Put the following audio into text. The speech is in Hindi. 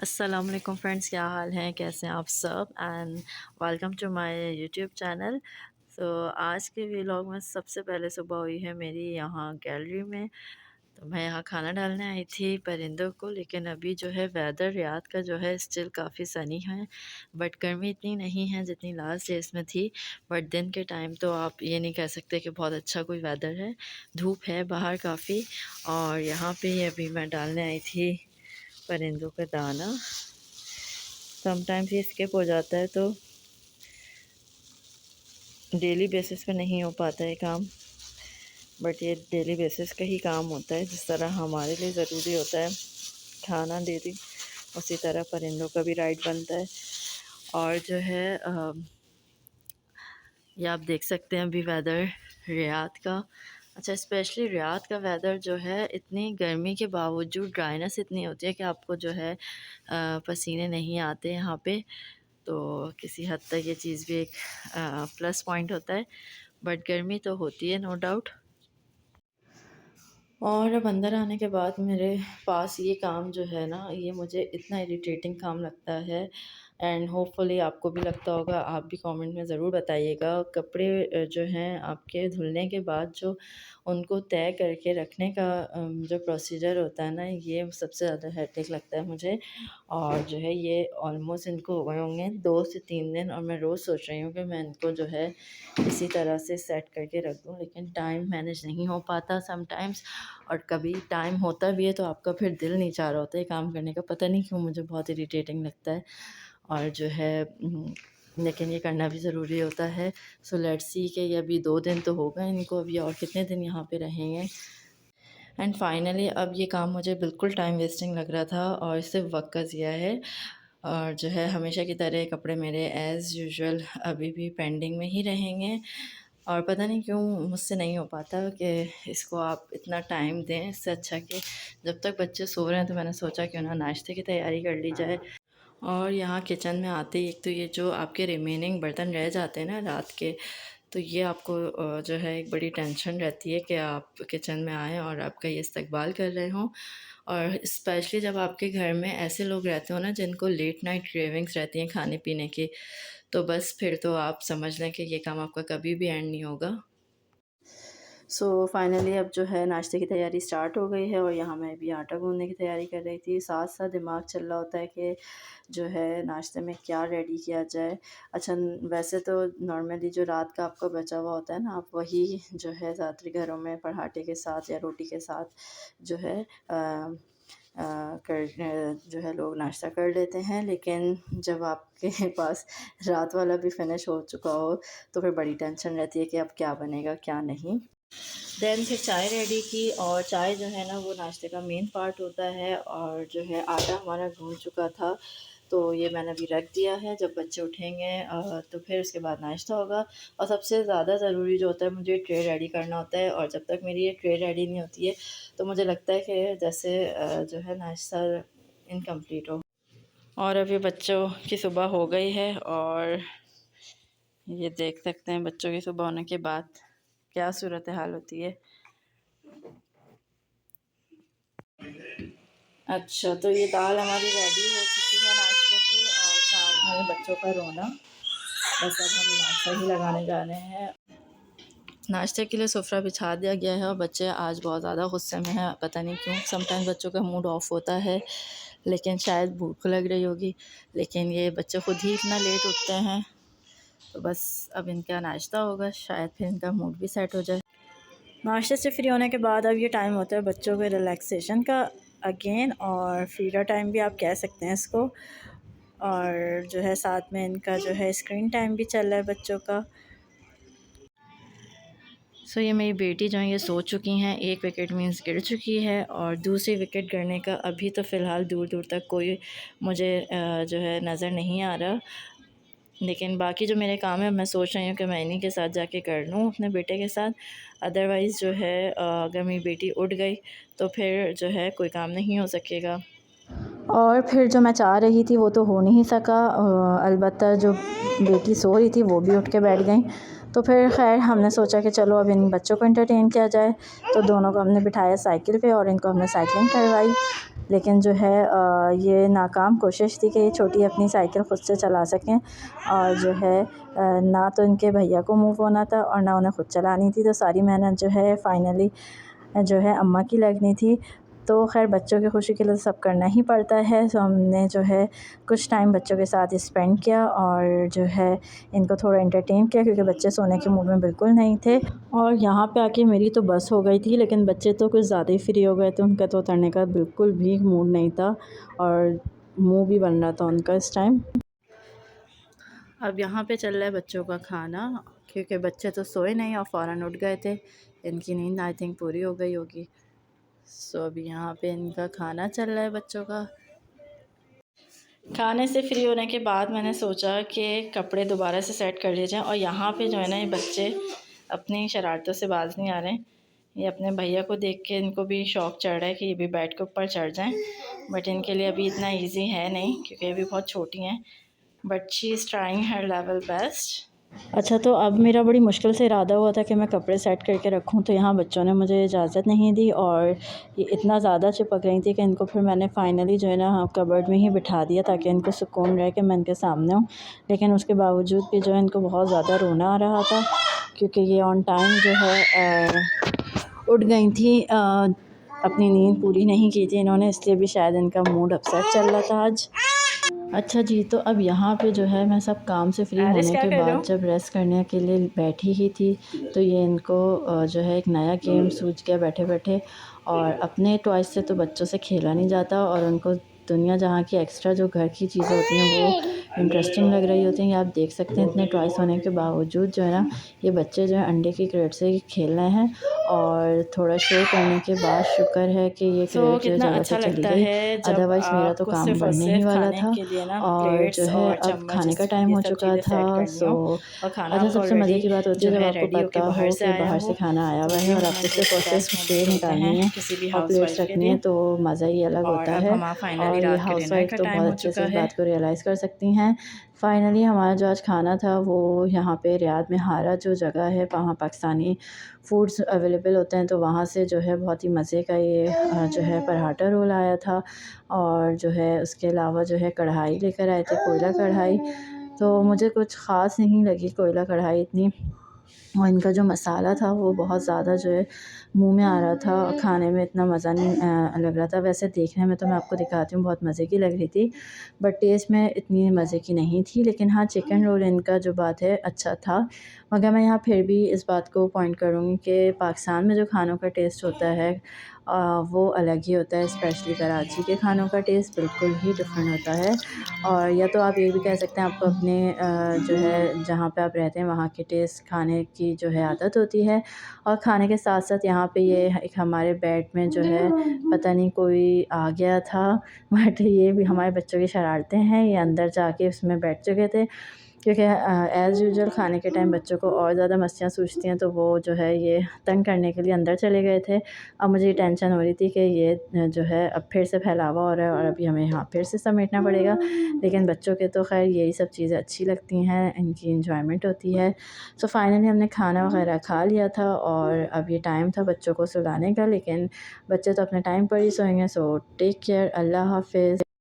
अस्सलाम वालेकुम फ्रेंड्स, क्या हाल हैं? कैसे हैं आप सब? And welcome to my YouTube channel. आज के व्लॉग में सबसे पहले सुबह हुई है मेरी यहाँ गैलरी में। तो मैं यहाँ खाना डालने आई थी परिंदों को, लेकिन अभी जो है वेदर रात का जो है स्टिल काफ़ी सनी है, बट गर्मी इतनी नहीं है जितनी लास्ट डेज में थी। बट दिन के टाइम तो आप ये नहीं कह सकते कि बहुत अच्छा कोई वेदर है, धूप है बाहर काफ़ी। और यहाँ पे अभी मैं डालने आई थी परिंदों का दाना। समटाइम्स ये स्किप हो जाता है, तो डेली बेसिस पे नहीं हो पाता है काम, बट ये डेली बेसिस का ही काम होता है। जिस तरह हमारे लिए ज़रूरी होता है खाना डेली, उसी तरह परिंदों का भी राइट बनता है। और जो है ये आप देख सकते हैं अभी वेदर रियाद का। अच्छा, स्पेशली रियाद का वेदर जो है, इतनी गर्मी के बावजूद ड्राइनेस इतनी होती है कि आपको जो है पसीने नहीं आते यहाँ पे। तो किसी हद तक ये चीज़ भी एक प्लस पॉइंट होता है, बट गर्मी तो होती है नो डाउट। और अब अंदर आने के बाद मेरे पास ये काम जो है ना, ये मुझे इतना इरिटेटिंग काम लगता है। एंड होपफुली आपको भी लगता होगा, आप भी कमेंट में ज़रूर बताइएगा। कपड़े जो हैं आपके धुलने के बाद जो उनको तय करके रखने का जो प्रोसीजर होता है ना, ये सबसे ज़्यादा हेडेक लगता है मुझे। और जो है ये ऑलमोस्ट इनको हो गए होंगे 2 से 3 दिन, और मैं रोज़ सोच रही हूँ कि मैं इनको जो है इसी तरह से सेट करके रख दूँ, लेकिन टाइम मैनेज नहीं हो पाता समटाइम्स। और कभी टाइम होता भी है तो आपका फिर दिल नहीं चाह रहा होता है काम करने का, पता नहीं क्यों मुझे बहुत इरिटेटिंग लगता है। और जो है लेकिन ये करना भी ज़रूरी होता है। सो लेट्स सी कि ये अभी 2 दिन तो हो गए इनको, अभी और कितने दिन यहाँ पे रहेंगे। एंड फाइनली अब ये काम मुझे बिल्कुल टाइम वेस्टिंग लग रहा था और सिर्फ वक्त का ज़िया है। और जो है हमेशा की तरह कपड़े मेरे एज़ यूजुअल अभी भी पेंडिंग में ही रहेंगे। और पता नहीं क्यों मुझसे नहीं हो पाता कि इसको आप इतना टाइम दें। इससे अच्छा कि जब तक बच्चे सो रहे हैं, तो मैंने सोचा क्यों ना नाश्ते की तैयारी कर ली जाए। और यहाँ किचन में आते ही एक तो ये जो आपके रिमेनिंग बर्तन रह जाते हैं ना रात के, तो ये आपको जो है एक बड़ी टेंशन रहती है कि आप किचन में आएँ और आपका ये इस्तकबाल कर रहे हों। और स्पेशली जब आपके घर में ऐसे लोग रहते हो ना जिनको लेट नाइट क्रेविंग्स रहती हैं खाने पीने की, तो बस फिर तो आप समझ लें कि ये काम आपका कभी भी एंड नहीं होगा। सो फाइनली अब जो है नाश्ते की तैयारी स्टार्ट हो गई है, और यहाँ मैं भी आटा गूँधने की तैयारी कर रही थी। साथ साथ दिमाग चल रहा होता है कि जो है नाश्ते में क्या रेडी किया जाए। अच्छा, वैसे तो नॉर्मली जो रात का आपका बचा हुआ होता है ना, आप वही जो है ज़्यादातर घरों में पराठे के साथ या रोटी के साथ जो है जो है लोग नाश्ता कर लेते हैं। लेकिन जब आपके पास रात वाला भी फिनिश हो चुका हो, तो फिर बड़ी टेंशन रहती है कि अब क्या बनेगा क्या नहीं। देन फिर चाय रेडी की, और चाय जो है ना वो नाश्ते का मेन पार्ट होता है। और जो है आटा हमारा गूंद चुका था, तो ये मैंने अभी रख दिया है। जब बच्चे उठेंगे तो फिर उसके बाद नाश्ता होगा। और सबसे ज़्यादा ज़रूरी जो होता है, मुझे ट्रे रेडी करना होता है। और जब तक मेरी ये ट्रे रेडी नहीं होती है, तो मुझे लगता है कि जैसे जो है नाश्ता इनकम्प्लीट हो। और अभी बच्चों की सुबह हो गई है, और ये देख सकते हैं बच्चों की सुबह होने के बाद क्या सूरत हाल होती है। अच्छा, तो ये दाल हमारी रेडी हो चुकी है नाश्ते की, और साथ में बच्चों का रोना। बस अब हम नाश्ता ही लगाने जा रहे हैं। नाश्ते के लिए सुफरा बिछा दिया गया है, और बच्चे आज बहुत ज़्यादा गुस्से में हैं, पता नहीं क्यों। समटाइम बच्चों का मूड ऑफ होता है, लेकिन शायद भूख लग रही होगी। लेकिन ये बच्चे खुद ही इतना लेट उठते हैं, तो बस अब इनका नाश्ता होगा, शायद फिर इनका मूड भी सेट हो जाए। नाश्ते से फ्री होने के बाद अब ये टाइम होता है बच्चों के रिलैक्सेशन का अगेन, और फ्री का टाइम भी आप कह सकते हैं इसको। और जो है साथ में इनका जो है स्क्रीन टाइम भी चल रहा है बच्चों का। सो ये मेरी बेटी जो है ये सो चुकी हैं। एक विकेट मीन्स गिर चुकी है, और दूसरी विकेट गिरने का अभी तो फ़िलहाल दूर दूर तक कोई मुझे जो है नज़र नहीं आ रहा। लेकिन बाकी जो मेरे काम है, मैं सोच रही हूँ कि मैं इन्हीं के साथ जाके कर लूँ अपने बेटे के साथ। अदरवाइज़ जो है अगर मेरी बेटी उठ गई, तो फिर जो है कोई काम नहीं हो सकेगा। और फिर जो मैं चाह रही थी वो तो हो नहीं सका। अलबत्ता जो बेटी सो रही थी वो भी उठ के बैठ गई। तो फिर खैर हमने सोचा कि चलो अब इन बच्चों को एंटरटेन किया जाए। तो दोनों को हमने बिठाया साइकिल पे, और इनको हमने साइकिलिंग करवाई। लेकिन जो है ये नाकाम कोशिश थी कि ये छोटी अपनी साइकिल ख़ुद से चला सकें, और जो है ना तो इनके भैया को मूव होना था और ना उन्हें ख़ुद चलानी थी। तो सारी मेहनत जो है फ़ाइनली जो है अम्मा की लगनी थी। तो ख़ैर बच्चों की खुशी के लिए सब करना ही पड़ता है। तो हमने जो है कुछ टाइम बच्चों के साथ स्पेंड किया और जो है इनको थोड़ा एंटरटेन किया, क्योंकि बच्चे सोने के मूड में बिल्कुल नहीं थे। और यहाँ पे आके मेरी तो बस हो गई थी, लेकिन बच्चे तो कुछ ज़्यादा ही फ्री हो गए थे। उनका तो उतरने का बिल्कुल भी मूड नहीं था और मुँह भी बन रहा था उनका इस टाइम। अब यहाँ पे चल रहा है बच्चों का खाना, क्योंकि बच्चे तो सोए नहीं और फ़ौरन उठ गए थे। इनकी नींद आई थिंक पूरी हो गई होगी। सो अभी यहाँ पे इनका खाना चल रहा है बच्चों का। खाने से फ्री होने के बाद मैंने सोचा कि कपड़े दोबारा से सेट कर लिए जाएँ। और यहाँ पे जो है ना ये बच्चे अपनी शरारतों से बाज नहीं आ रहे हैं। ये अपने भैया को देख के इनको भी शौक़ चढ़ रहा है कि ये भी बेड के ऊपर चढ़ जाएं, बट इनके लिए अभी इतना इजी है नहीं, क्योंकि ये भी बहुत छोटी हैं। But she is trying her level best. अच्छा, तो अब मेरा बड़ी मुश्किल से इरादा हुआ था कि मैं कपड़े सेट करके रखूं, तो यहाँ बच्चों ने मुझे इजाज़त नहीं दी और ये इतना ज़्यादा चिपक रही थी कि इनको फिर मैंने फ़ाइनली जो है ना कबर्ड में ही बिठा दिया, ताकि इनको सुकून रहे कि मैं इनके सामने हूँ। लेकिन उसके बावजूद भी जो है इनको बहुत ज़्यादा रोना आ रहा था, क्योंकि ये ऑन टाइम जो है उठ गई थी। अपनी नींद पूरी नहीं की थी इन्होंने, इसलिए भी शायद इनका मूड अपसेट चल रहा था आज। अच्छा जी, तो अब यहाँ पे जो है मैं सब काम से फ्री होने के बाद जब रेस्ट करने के लिए बैठी ही थी, तो ये इनको जो है एक नया गेम सूझ गया बैठे बैठे। और अपने टॉयज़ से तो बच्चों से खेला नहीं जाता, और उनको दुनिया जहाँ की एक्स्ट्रा जो घर की चीज़ें होती हैं वो इंटरेस्टिंग लग रही होती हैं। ये आप देख सकते हैं इतने टॉयज़ होने के बावजूद जो है ना ये बच्चे जो है अंडे की क्रेट से खेल रहे हैं। और थोड़ा शो करने के बाद शुक्र है कि ये क्रेट जो जगह से चली गई, अदरवाइज़ मेरा तो काम बढ़ने ही वाला था। और जो है अब खाने का टाइम हो चुका था। सो अच्छा, सबसे मज़े की बात होती है जब आपको पता हो कि बाहर से खाना आया हुआ है और आपको सिर्फ और सिर्फ ट्रे निकालनी है और प्लेट्स रखनी है, तो मज़ा ही अलग होता है। और ये हाउसवाइफ तो बहुत अच्छे से इस बात को रियलाइज़ कर सकती हैं। फ़ाइनली हमारा जो आज खाना था वो यहाँ पे रियाद में हारा जो जगह है, वहाँ पाकिस्तानी फ़ूड्स अवेलेबल होते हैं, तो वहाँ से जो है बहुत ही मज़े का ये जो है पराठा रोल आया था। और जो है उसके अलावा जो है कढ़ाई लेकर आए थे, कोयला कढ़ाई। तो मुझे कुछ ख़ास नहीं लगी कोयला कढ़ाई इतनी, और इनका जो मसाला था वो बहुत ज़्यादा जो है मुँह में आ रहा था, और खाने में इतना मज़ा नहीं लग रहा था। वैसे देखने में तो मैं आपको दिखाती हूँ बहुत मज़े की लग रही थी, बट टेस्ट में इतनी मज़े की नहीं थी। लेकिन हाँ, चिकन रोल इनका जो बात है अच्छा था। मगर मैं यहाँ फिर भी इस बात को पॉइंट करूँगी कि पाकिस्तान में जो खानों का टेस्ट होता है वो अलग ही होता है। स्पेशली कराची के खानों का टेस्ट बिल्कुल ही डिफरेंट होता है। और या तो आप ये भी कह सकते हैं आपको अपने जो है जहाँ पे आप रहते हैं वहाँ के टेस्ट खाने की जो है आदत होती है। और खाने के साथ साथ यहाँ पे ये एक हमारे बेड में जो है पता नहीं कोई आ गया था, बट ये भी हमारे बच्चों की शरारतें हैं, ये अंदर जाके उसमें बैठ चुके थे। क्योंकि एज़ यूजुअल खाने के टाइम बच्चों को और ज़्यादा मस्तियाँ सूझती हैं, तो वो जो है ये तंग करने के लिए अंदर चले गए थे। अब मुझे ये टेंशन हो रही थी कि ये जो है अब फिर से फैलावा हो रहा है और अभी हमें यहाँ फिर से समेटना पड़ेगा। लेकिन बच्चों के तो खैर यही सब चीज़ें अच्छी लगती हैं, इनकी एंजॉयमेंट होती है। सो फाइनली हमने खाना वगैरह खा लिया था और अब ये टाइम था बच्चों को सुलाने का, लेकिन बच्चे तो अपने टाइम पर ही सोएंगे। सो टेक केयर, अल्लाह हाफ़िज़।